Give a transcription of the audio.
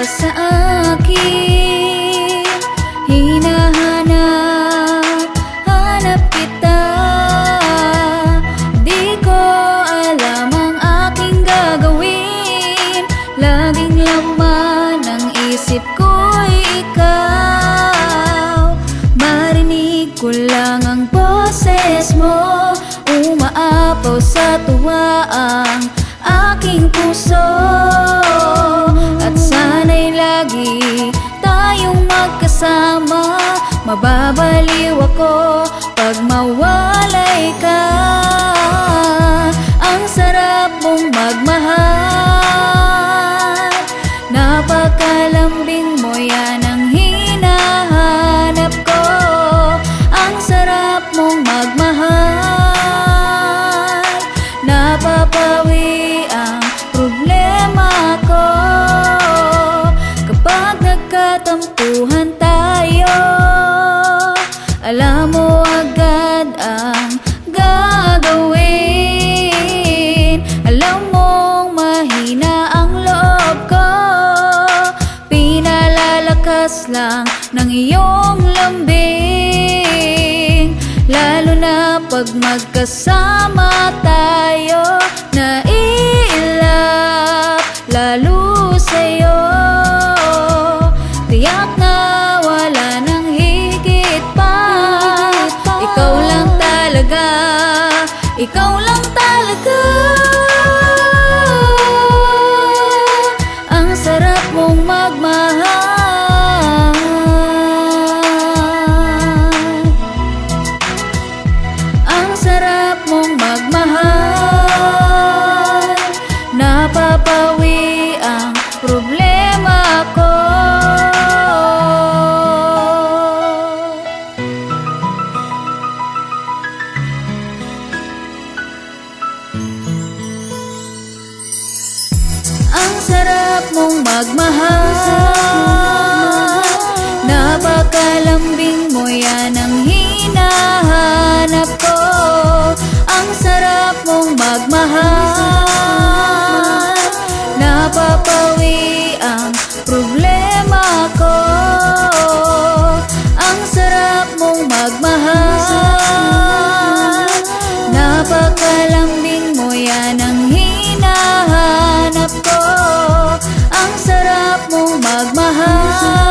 sa akin. Hinahanap kita. Di ko alam ang aking gagawin. Laging laman ng isip ko'y ikaw. Marinig ko lang ang boses mo. Umaapaw sa tuwa ang aking puso. At sana'y lagi tayong magkasama. Mababaliw ako pag mawalay ka. Ang sarap mong magmahal. Napakalambing mo, yan ang hinahanap ko. Ang sarap mong magmahal. Napapawi ang problema ko kapag nagkatampuhan tayo. Alam mo agad ang gagawin. Alam mong mahina ang loob ko. Pinalalakas lang ng iyong lambing. Lalo na pag magkasama tayo. Naiilap lalo sa'yo. Tiyak na wala nang higit pa. Ikaw lang talaga. Ikaw lang talaga. Ang sarap mong magmahal. Ang sarap mong magmahal. Napapawi ang problema ko. Ang sarap mong magmahal. Napakalambing mo, yan ang hinahanap ko. Ang sarap mong magmahal. Napapawi ang problema ko. Ang sarap mong magmahal. Napakalambing mo, yan ang hinahanap ko. Ang sarap mong magmahal.